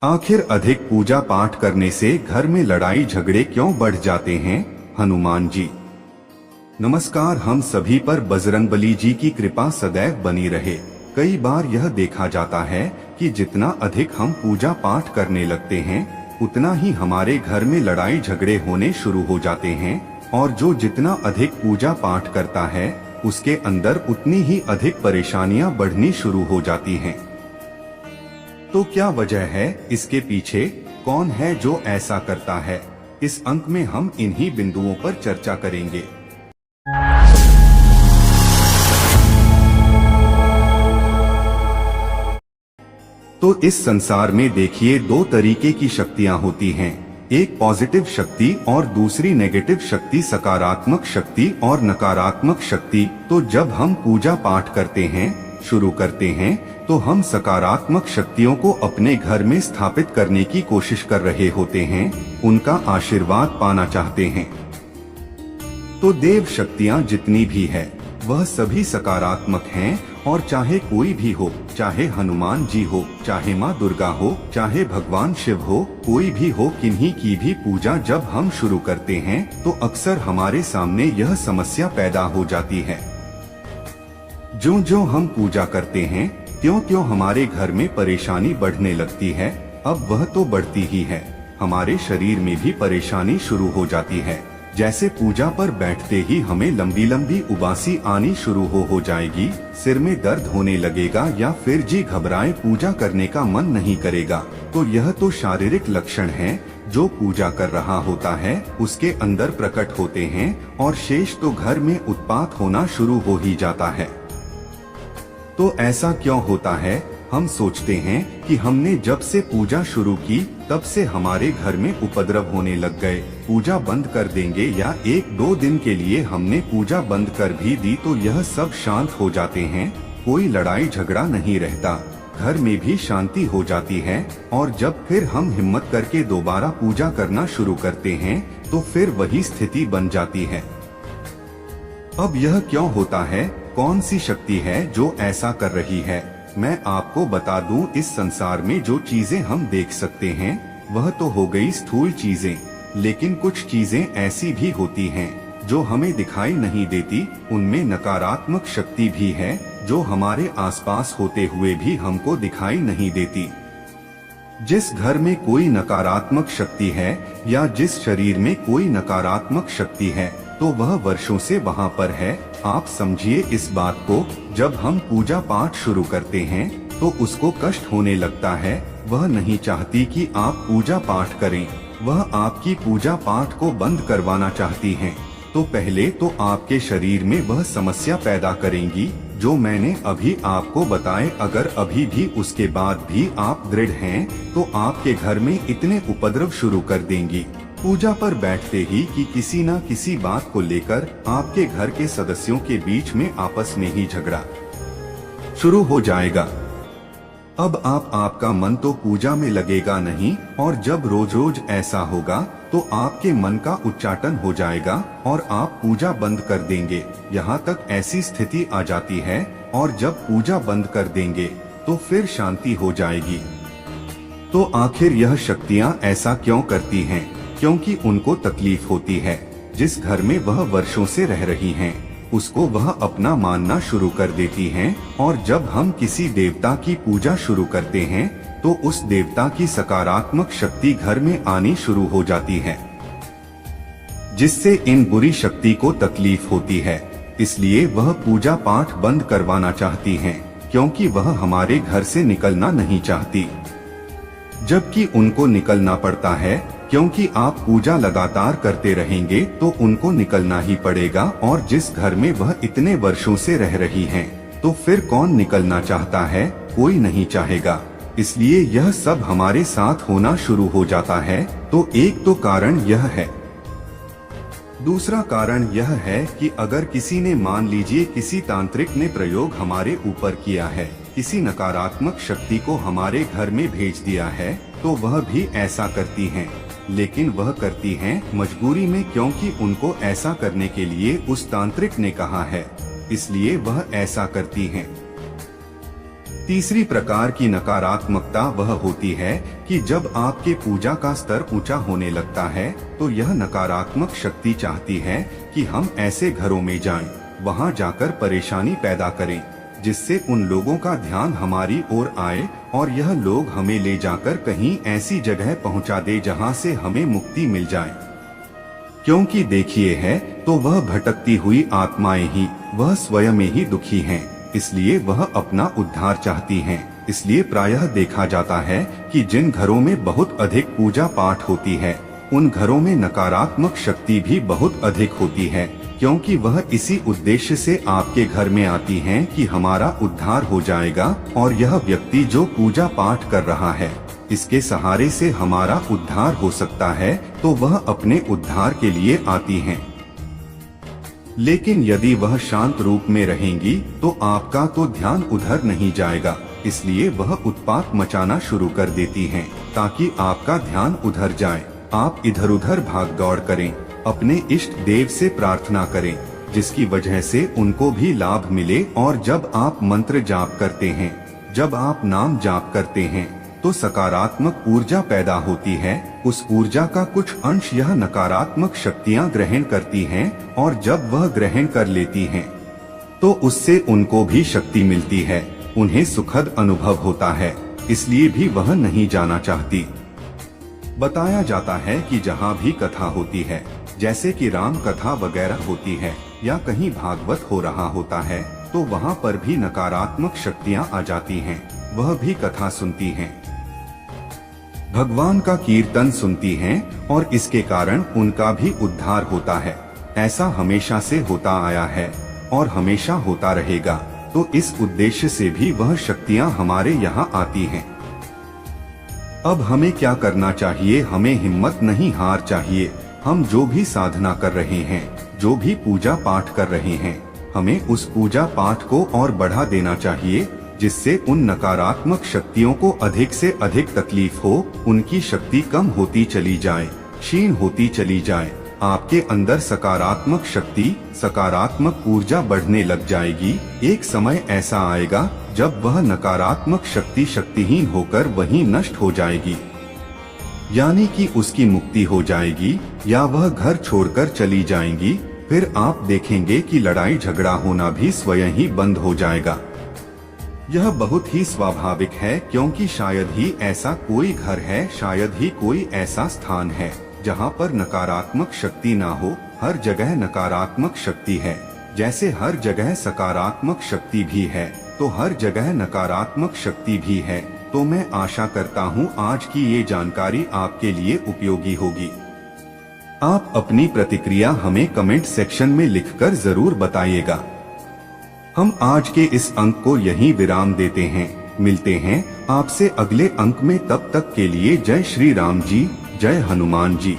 आखिर अधिक पूजा पाठ करने से घर में लड़ाई झगड़े क्यों बढ़ जाते हैं? हनुमान जी। नमस्कार। हम सभी पर बजरंगबली जी की कृपा सदैव बनी रहे। कई बार यह देखा जाता है कि जितना अधिक हम पूजा पाठ करने लगते हैं उतना ही हमारे घर में लड़ाई झगड़े होने शुरू हो जाते हैं, और जो जितना अधिक पूजा पाठ करता है उसके अंदर उतनी ही अधिक परेशानियां बढ़नी शुरू हो जाती हैं। तो क्या वजह है इसके पीछे? कौन है जो ऐसा करता है? इस अंक में हम इन्हीं बिंदुओं पर चर्चा करेंगे। तो इस संसार में देखिए, दो तरीके की शक्तियां होती हैं, एक पॉजिटिव शक्ति और दूसरी नेगेटिव शक्ति, सकारात्मक शक्ति और नकारात्मक शक्ति। तो जब हम पूजा पाठ करते हैं, शुरू करते हैं, तो हम सकारात्मक शक्तियों को अपने घर में स्थापित करने की कोशिश कर रहे होते हैं, उनका आशीर्वाद पाना चाहते हैं। तो देव शक्तियां जितनी भी है वह सभी सकारात्मक हैं, और चाहे कोई भी हो, चाहे हनुमान जी हो, चाहे माँ दुर्गा हो, चाहे भगवान शिव हो, कोई भी हो, किन्हीं की भी पूजा जब हम शुरू करते हैं तो अक्सर हमारे सामने यह समस्या पैदा हो जाती है। जो जो हम पूजा करते हैं त्यों त्यों हमारे घर में परेशानी बढ़ने लगती है। अब वह तो बढ़ती ही है, हमारे शरीर में भी परेशानी शुरू हो जाती है। जैसे पूजा पर बैठते ही हमें लंबी लंबी उबासी आनी शुरू हो जाएगी, सिर में दर्द होने लगेगा, या फिर जी घबराए पूजा करने का मन नहीं करेगा। तो यह तो शारीरिक लक्षण हैं जो पूजा कर रहा होता है उसके अंदर प्रकट होते हैं, और शेष तो घर में उत्पात होना शुरू हो ही जाता है। तो ऐसा क्यों होता है? हम सोचते हैं कि हमने जब से पूजा शुरू की तब से हमारे घर में उपद्रव होने लग गए, पूजा बंद कर देंगे, या एक दो दिन के लिए हमने पूजा बंद कर भी दी तो यह सब शांत हो जाते हैं, कोई लड़ाई झगड़ा नहीं रहता, घर में भी शांति हो जाती है। और जब फिर हम हिम्मत करके दोबारा पूजा करना शुरू करते हैं तो फिर वही स्थिति बन जाती है। अब यह क्यों होता है? कौन सी शक्ति है जो ऐसा कर रही है? मैं आपको बता दूं, इस संसार में जो चीजें हम देख सकते हैं वह तो हो गई स्थूल चीजें, लेकिन कुछ चीजें ऐसी भी होती हैं जो हमें दिखाई नहीं देती। उनमें नकारात्मक शक्ति भी है जो हमारे आसपास होते हुए भी हमको दिखाई नहीं देती। जिस घर में कोई नकारात्मक शक्ति है या जिस शरीर में कोई नकारात्मक शक्ति है तो वह वर्षों से वहाँ पर है। आप समझिए इस बात को, जब हम पूजा पाठ शुरू करते हैं तो उसको कष्ट होने लगता है, वह नहीं चाहती कि आप पूजा पाठ करें, वह आपकी पूजा पाठ को बंद करवाना चाहती हैं। तो पहले तो आपके शरीर में वह समस्या पैदा करेंगी जो मैंने अभी आपको बताए। अगर अभी भी उसके बाद भी आप दृढ़ हैं तो आपके घर में इतने उपद्रव शुरू कर देंगी पूजा पर बैठते ही कि किसी न किसी बात को लेकर आपके घर के सदस्यों के बीच में आपस में ही झगड़ा शुरू हो जाएगा। अब आपका मन तो पूजा में लगेगा नहीं, और जब रोज रोज ऐसा होगा तो आपके मन का उच्चाटन हो जाएगा और आप पूजा बंद कर देंगे। यहाँ तक ऐसी स्थिति आ जाती है, और जब पूजा बंद कर देंगे तो फिर शांति हो जाएगी। तो आखिर यह शक्तियाँ ऐसा क्यों करती हैं? क्योंकि उनको तकलीफ होती है। जिस घर में वह वर्षों से रह रही हैं, उसको वह अपना मानना शुरू कर देती हैं, और जब हम किसी देवता की पूजा शुरू करते हैं तो उस देवता की सकारात्मक शक्ति घर में आनी शुरू हो जाती है, जिससे इन बुरी शक्ति को तकलीफ होती है। इसलिए वह पूजा पाठ बंद करवाना चाहती हैं, क्योंकि वह हमारे घर से निकलना नहीं चाहती, जबकि उनको निकलना पड़ता है, क्योंकि आप पूजा लगातार करते रहेंगे तो उनको निकलना ही पड़ेगा। और जिस घर में वह इतने वर्षों से रह रही हैं, तो फिर कौन निकलना चाहता है? कोई नहीं चाहेगा। इसलिए यह सब हमारे साथ होना शुरू हो जाता है। तो एक तो कारण यह है। दूसरा कारण यह है कि अगर किसी ने, मान लीजिए किसी तांत्रिक ने प्रयोग हमारे ऊपर किया है, किसी नकारात्मक शक्ति को हमारे घर में भेज दिया है, तो वह भी ऐसा करती हैं। लेकिन वह करती हैं मजबूरी में, क्योंकि उनको ऐसा करने के लिए उस तांत्रिक ने कहा है, इसलिए वह ऐसा करती हैं। तीसरी प्रकार की नकारात्मकता वह होती है कि जब आपके पूजा का स्तर ऊंचा होने लगता है तो यह नकारात्मक शक्ति चाहती है कि हम ऐसे घरों में जाएं, वहां जाकर परेशानी पैदा करें, जिससे उन लोगों का ध्यान हमारी ओर आए और यह लोग हमें ले जाकर कहीं ऐसी जगह पहुंचा दे जहां से हमें मुक्ति मिल जाए। क्योंकि देखिए है तो वह भटकती हुई आत्माएं ही वह स्वयं ही दुखी हैं, इसलिए वह अपना उद्धार चाहती हैं। इसलिए प्रायः देखा जाता है कि जिन घरों में बहुत अधिक पूजा पाठ होती है उन घरों में नकारात्मक शक्ति भी बहुत अधिक होती है, क्योंकि वह इसी उद्देश्य से आपके घर में आती हैं कि हमारा उद्धार हो जाएगा और यह व्यक्ति जो पूजा पाठ कर रहा है इसके सहारे से हमारा उद्धार हो सकता है, तो वह अपने उद्धार के लिए आती हैं। लेकिन यदि वह शांत रूप में रहेंगी तो आपका तो ध्यान उधर नहीं जाएगा, इसलिए वह उत्पात मचाना शुरू कर देती हैं ताकि आपका ध्यान उधर जाए। आप इधर उधर भाग दौड़ करें, अपने इष्ट देव से प्रार्थना करें जिसकी वजह से उनको भी लाभ मिले। और जब आप मंत्र जाप करते हैं, जब आप नाम जाप करते हैं तो सकारात्मक ऊर्जा पैदा होती है। उस ऊर्जा का कुछ अंश यह नकारात्मक शक्तियां ग्रहण करती हैं और जब वह ग्रहण कर लेती हैं तो उससे उनको भी शक्ति मिलती है, उन्हें सुखद अनुभव होता है, इसलिए भी वह नहीं जाना चाहती। बताया जाता है कि जहाँ भी कथा होती है, जैसे कि राम कथा वगैरह होती है या कहीं भागवत हो रहा होता है, तो वहाँ पर भी नकारात्मक शक्तियाँ आ जाती हैं, वह भी कथा सुनती हैं, भगवान का कीर्तन सुनती हैं और इसके कारण उनका भी उद्धार होता है। ऐसा हमेशा से होता आया है और हमेशा होता रहेगा, तो इस उद्देश्य से भी वह शक्तियां हमारे यहाँ आती हैं। अब हमें क्या करना चाहिए? हमें हिम्मत नहीं हार चाहिए। हम जो भी साधना कर रहे हैं, जो भी पूजा पाठ कर रहे हैं, हमें उस पूजा पाठ को और बढ़ा देना चाहिए, जिससे उन नकारात्मक शक्तियों को अधिक से अधिक तकलीफ हो, उनकी शक्ति कम होती चली जाए, क्षीण होती चली जाए। आपके अंदर सकारात्मक शक्ति, सकारात्मक ऊर्जा बढ़ने लग जाएगी। एक समय ऐसा आएगा जब वह नकारात्मक शक्ति शक्तिहीन होकर वहीं नष्ट हो जाएगी, यानी कि उसकी मुक्ति हो जाएगी या वह घर छोड़कर चली जाएंगी। फिर आप देखेंगे कि लड़ाई झगड़ा होना भी स्वयं ही बंद हो जाएगा। यह बहुत ही स्वाभाविक है, क्योंकि शायद ही ऐसा कोई घर है, शायद ही कोई ऐसा स्थान है जहाँ पर नकारात्मक शक्ति ना हो। हर जगह नकारात्मक शक्ति है। जैसे हर जगह सकारात्मक शक्ति भी है तो हर जगह नकारात्मक शक्ति भी है। तो मैं आशा करता हूँ आज की ये जानकारी आपके लिए उपयोगी होगी। आप अपनी प्रतिक्रिया हमें कमेंट सेक्शन में लिखकर जरूर बताइएगा। हम आज के इस अंक को यहीं विराम देते हैं। मिलते हैं आपसे अगले अंक में, तब तक के लिए जय श्री राम जी, जय हनुमान जी।